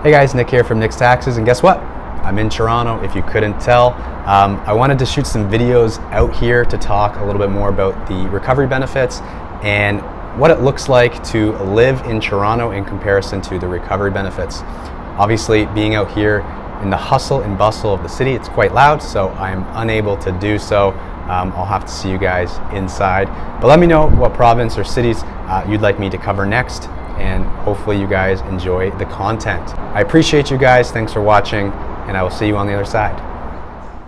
Hey guys, Nick here from Nick's Taxes, and guess what? I'm in Toronto, if you couldn't tell. I wanted to shoot some videos out here to talk a little bit more about the recovery benefits and what it looks like to live in Toronto in comparison to the recovery benefits. Obviously, being out here in the hustle and bustle of the city, it's quite loud, so I'm unable to do so. I'll have to see you guys inside. But let me know what province or cities you'd like me to cover next, and hopefully you guys enjoy the content. I appreciate you guys, thanks for watching, and I will see you on the other side.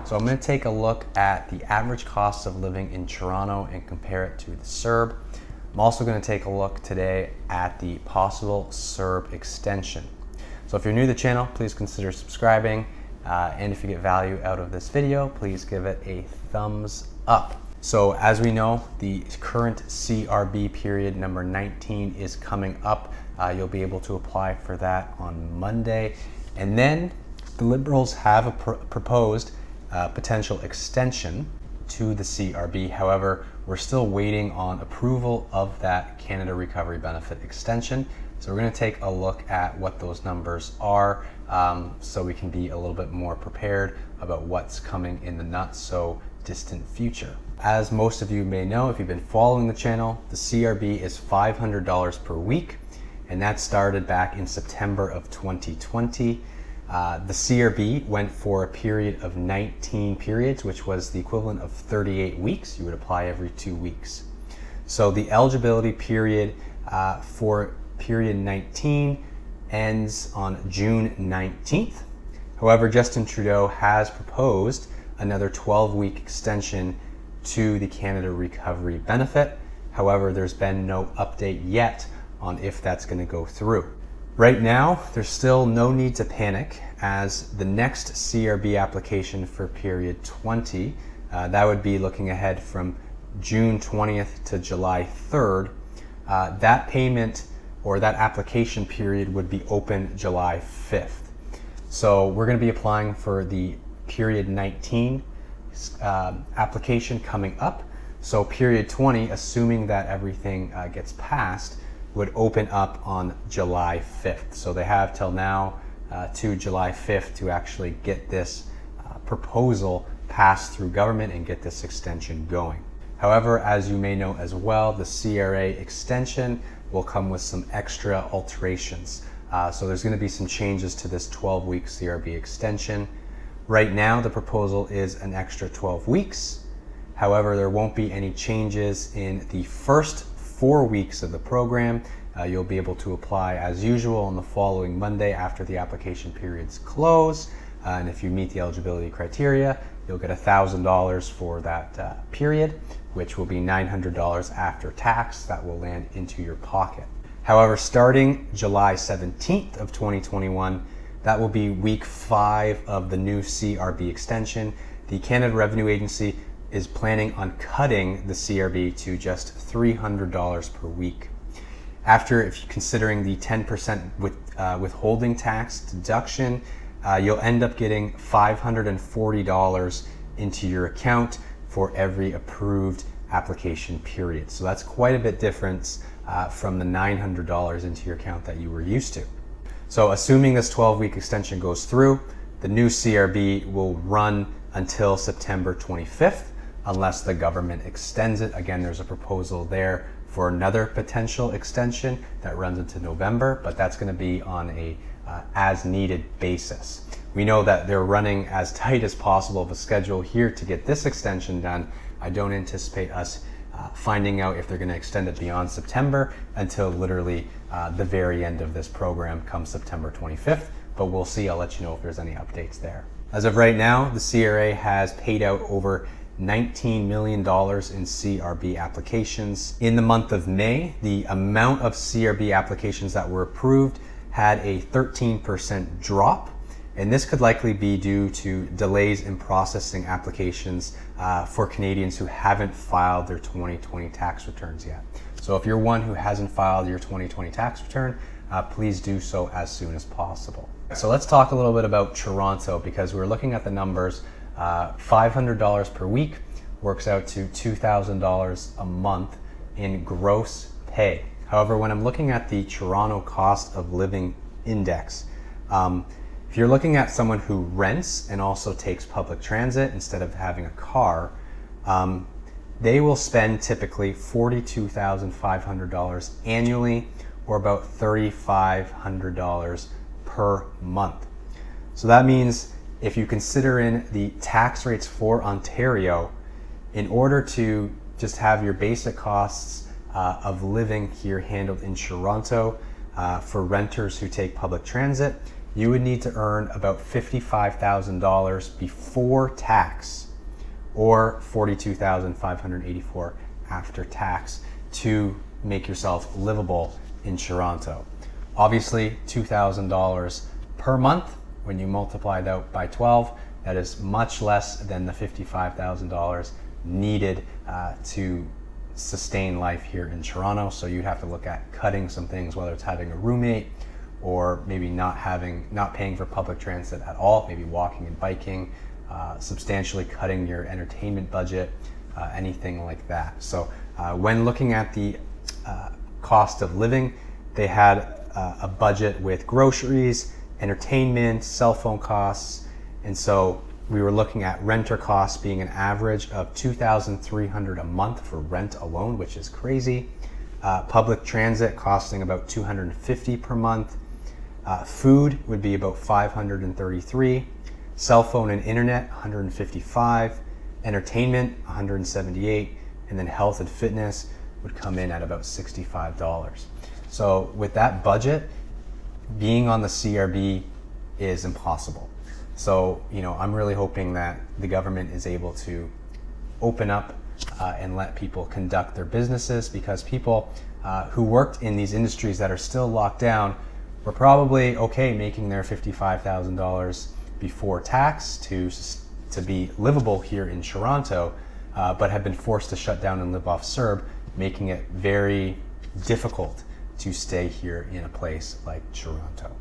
So I'm going to take a look at the average cost of living in Toronto and compare it to the CRB. I'm also going to take a look today at the possible CRB extension. So if you're new to the channel, please consider subscribing, and if you get value out of this video, please give it a thumbs up. So as we know, the current CRB period number 19 is coming up. You'll be able to apply for that on Monday. And then the Liberals have proposed potential extension to the CRB. However, we're still waiting on approval of that Canada Recovery Benefit extension. So we're going to take a look at what those numbers are, so we can be a little bit more prepared about what's coming in the not so distant future. As most of you may know, if you've been following the channel, the CRB is $500 per week, and that started back in September of 2020. The CRB went for a period of 19 periods, which was the equivalent of 38 weeks. You would apply every 2 weeks. So the eligibility period for period 19 ends on June 19th. However, Justin Trudeau has proposed another 12-week extension to the Canada Recovery Benefit. However, there's been no update yet on if that's going to go through. Right now, there's still no need to panic, as the next CRB application for period 20, that would be looking ahead from June 20th to July 3rd, that payment or that application period would be open July 5th. So we're going to be applying for the period 19 application coming up. So period 20, assuming that everything gets passed, would open up on July 5th. So they have till now to July 5th to actually get this proposal passed through government and get this extension going. However, as you may know as well, the CRA extension will come with some extra alterations. So there's going to be some changes to this 12-week CRB extension. Right now, the proposal is an extra 12 weeks. However, there won't be any changes in the first 4 weeks of the program. You'll be able to apply as usual on the following Monday after the application periods close. And if you meet the eligibility criteria, you'll get $1,000 for that period, which will be $900 after tax that will land into your pocket. However, starting July 17th of 2021, that will be week 5 of the new CRB extension. The Canada Revenue Agency is planning on cutting the CRB to just $300 per week. After, if you're considering the 10% withholding tax deduction, you'll end up getting $540 into your account for every approved application period. So that's quite a bit difference from the $900 into your account that you were used to. So assuming this 12-week extension goes through, the new CRB will run until September 25th, unless the government extends it. Again, there's a proposal there for another potential extension that runs into November, but that's going to be on a as-needed basis. We know that they're running as tight as possible of a schedule here to get this extension done. I don't anticipate us finding out if they're going to extend it beyond September until literally the very end of this program come September 25th, but we'll see. I'll let you know if there's any updates there. As of right now, the CRA has paid out over $19 million in CRB applications. In the month of May, the amount of CRB applications that were approved had a 13% drop, and this could likely be due to delays in processing applications for Canadians who haven't filed their 2020 tax returns yet. So if you're one who hasn't filed your 2020 tax return, please do so as soon as possible. So let's talk a little bit about Toronto, because we're looking at the numbers. $500 per week works out to $2,000 a month in gross pay. However, when I'm looking at the Toronto cost of living index, If you're looking at someone who rents and also takes public transit instead of having a car, they will spend typically $42,500 annually, or about $3,500 per month. So that means if you consider in the tax rates for Ontario, in order to just have your basic costs of living here handled in Toronto, for renters who take public transit, you would need to earn about $55,000 before tax, or $42,584 after tax, to make yourself livable in Toronto. Obviously, $2,000 per month, when you multiply it out by 12, that is much less than the $55,000 needed to sustain life here in Toronto. So you'd have to look at cutting some things, whether it's having a roommate, or maybe not paying for public transit at all, maybe walking and biking, substantially cutting your entertainment budget, anything like that. So when looking at the cost of living, they had a budget with groceries, entertainment, cell phone costs, and so we were looking at renter costs being an average of $2,300 a month for rent alone, which is crazy. Public transit costing about $250 per month. Food would be about $533. Cell phone and internet, $155. Entertainment, $178. And then health and fitness would come in at about $65. So with that budget, being on the CRB is impossible. So, I'm really hoping that the government is able to open up and let people conduct their businesses, because people who worked in these industries that are still locked down were probably okay making their $55,000 before tax to be livable here in Toronto, but have been forced to shut down and live off CRB, making it very difficult to stay here in a place like Toronto.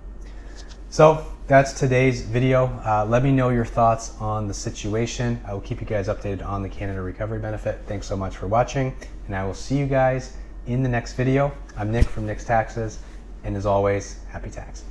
So that's today's video. Let me know your thoughts on the situation. I will keep you guys updated on the Canada Recovery Benefit. Thanks so much for watching, and I will see you guys in the next video. I'm Nick from Nick's Taxes, and as always, happy taxing.